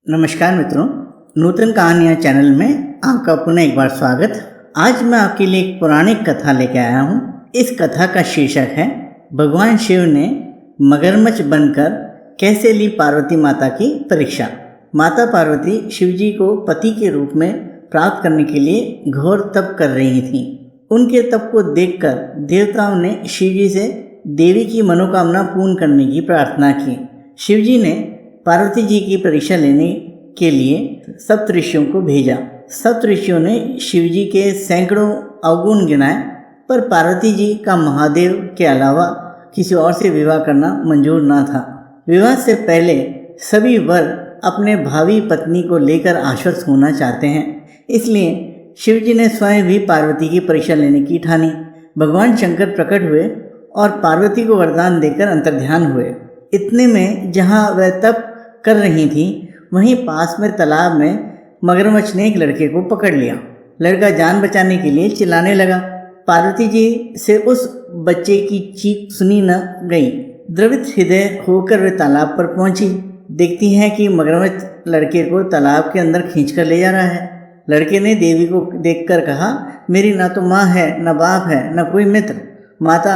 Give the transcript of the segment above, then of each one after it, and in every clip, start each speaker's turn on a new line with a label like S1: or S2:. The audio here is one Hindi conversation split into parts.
S1: नमस्कार मित्रों, नूतन कहानियाँ चैनल में आपका पुनः एक बार स्वागत। आज मैं आपके लिए एक पौराणिक कथा लेकर आया हूँ। इस कथा का शीर्षक है भगवान शिव ने मगरमच्छ बनकर कैसे ली पार्वती माता की परीक्षा। माता पार्वती शिवजी को पति के रूप में प्राप्त करने के लिए घोर तप कर रही थी। उनके तप को देखकर देवताओं ने शिवजी से देवी की मनोकामना पूर्ण करने की प्रार्थना की। शिवजी ने पार्वती जी की परीक्षा लेने के लिए सप्तऋषियों को भेजा। सप्तऋषियों ने शिवजी के सैकड़ों अवगुण गिनाए, पर पार्वती जी का महादेव के अलावा किसी और से विवाह करना मंजूर न था। विवाह से पहले सभी वर अपने भावी पत्नी को लेकर आश्वस्त होना चाहते हैं, इसलिए शिवजी ने स्वयं भी पार्वती की परीक्षा लेने की ठानी। भगवान शंकर प्रकट हुए और पार्वती को वरदान देकर अंतर्ध्यान हुए। इतने में जहाँ वह तप कर रही थी, वहीं पास में तालाब में मगरमच्छ ने एक लड़के को पकड़ लिया। लड़का जान बचाने के लिए चिल्लाने लगा। पार्वती जी से उस बच्चे की चीख सुनी न गई। द्रवित हृदय होकर वे तालाब पर पहुंची। देखती हैं कि मगरमच्छ लड़के को तालाब के अंदर खींचकर ले जा रहा है। लड़के ने देवी को देखकर कहा, मेरी ना तो माँ है, न बाप है, न कोई मित्र। माता,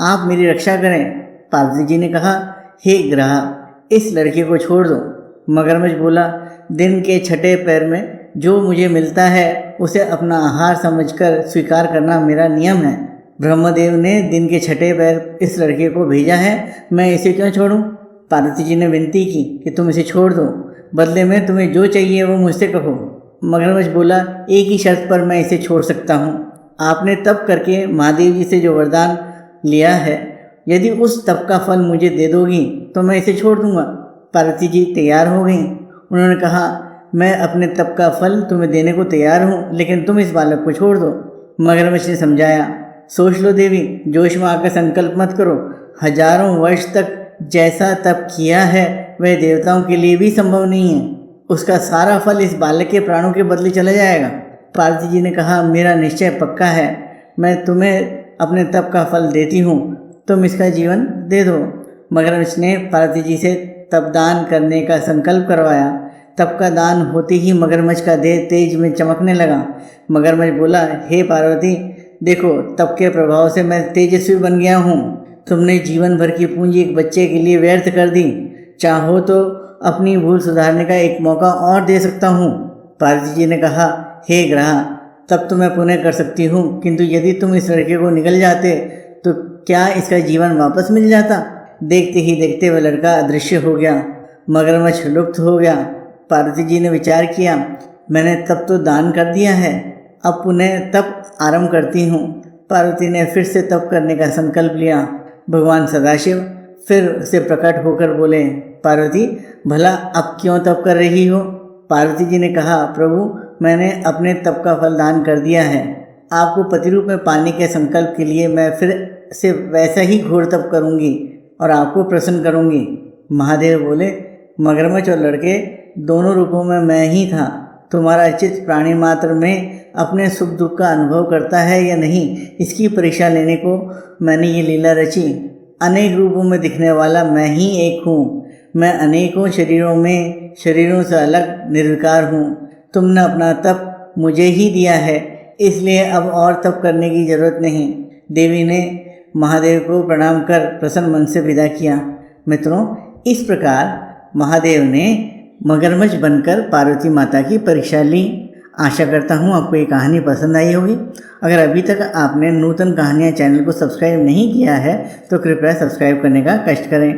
S1: आप मेरी रक्षा करें। पार्वती जी ने कहा, हे ग्रह, इस लड़के को छोड़ दो। मगरमच्छ बोला, दिन के छठे पैर में जो मुझे मिलता है उसे अपना आहार समझकर स्वीकार करना मेरा नियम है। ब्रह्मदेव ने दिन के छठे पैर इस लड़के को भेजा है, मैं इसे क्यों छोड़ूं? पार्वती जी ने विनती की कि तुम इसे छोड़ दो, बदले में तुम्हें जो चाहिए वो मुझसे कहो। मगरमच्छ बोला, एक ही शर्त पर मैं इसे छोड़ सकता हूँ। आपने तप करके महादेव जी से जो वरदान लिया है, यदि उस तप का फल मुझे दे दोगी तो मैं इसे छोड़ दूंगा। पार्वती जी तैयार हो गईं। उन्होंने कहा, मैं अपने तप का फल तुम्हें देने को तैयार हूँ, लेकिन तुम इस बालक को छोड़ दो। मगरमच्छ ने समझाया, सोच लो देवी, जोश में आकर संकल्प मत करो। हजारों वर्ष तक जैसा तप किया है वह देवताओं के लिए भी संभव नहीं है। उसका सारा फल इस बालक के प्राणों के बदले चला जाएगा। पार्वती जी ने कहा, मेरा निश्चय पक्का है, मैं तुम्हें अपने तप का फल देती हूँ, तुम इसका जीवन दे दो। मगरमच्छ ने पार्वती जी से तप दान करने का संकल्प करवाया। तप का दान होते ही मगरमच्छ का देह तेज में चमकने लगा। मगरमच्छ बोला, हे पार्वती, देखो तप के प्रभाव से मैं तेजस्वी बन गया हूँ। तुमने जीवन भर की पूंजी एक बच्चे के लिए व्यर्थ कर दी। चाहो तो अपनी भूल सुधारने का एक मौका और दे सकता हूँ। पार्वती जी ने कहा, हे ग्रह, तब तो मैं पुनः कर सकती हूँ, किंतु यदि तुम इस लड़के को निगल जाते तो क्या इसका जीवन वापस मिल जाता? देखते ही देखते वह लड़का अदृश्य हो गया। मगरमच्छ लुप्त हो गया। पार्वती जी ने विचार किया, मैंने तप तो दान कर दिया है, अब पुनः तप आरंभ करती हूँ। पार्वती ने फिर से तप करने का संकल्प लिया। भगवान सदाशिव फिर से प्रकट होकर बोले, पार्वती, भला अब क्यों तप कर रही हो? पार्वती जी ने कहा, प्रभु, मैंने अपने तप का फल दान कर दिया है। आपको पति रूप में पाने के संकल्प के लिए मैं फिर से वैसा ही घोर तप करूंगी और आपको प्रसन्न करूंगी। महादेव बोले, मगरमच्छ और लड़के दोनों रूपों में मैं ही था। तुम्हारा चित्त प्राणी मात्र में अपने सुख दुख का अनुभव करता है या नहीं, इसकी परीक्षा लेने को मैंने ये लीला रची। अनेक रूपों में दिखने वाला मैं ही एक हूँ। मैं अनेकों शरीरों से अलग निर्विकार हूँ। तुमने अपना तप मुझे ही दिया है, इसलिए अब और तप करने की जरूरत नहीं। देवी ने महादेव को प्रणाम कर प्रसन्न मन से विदा किया। मित्रों, इस प्रकार महादेव ने मगरमच्छ बनकर पार्वती माता की परीक्षा ली। आशा करता हूँ आपको ये कहानी पसंद आई होगी। अगर अभी तक आपने नूतन कहानियाँ चैनल को सब्सक्राइब नहीं किया है तो कृपया सब्सक्राइब करने का कष्ट करें।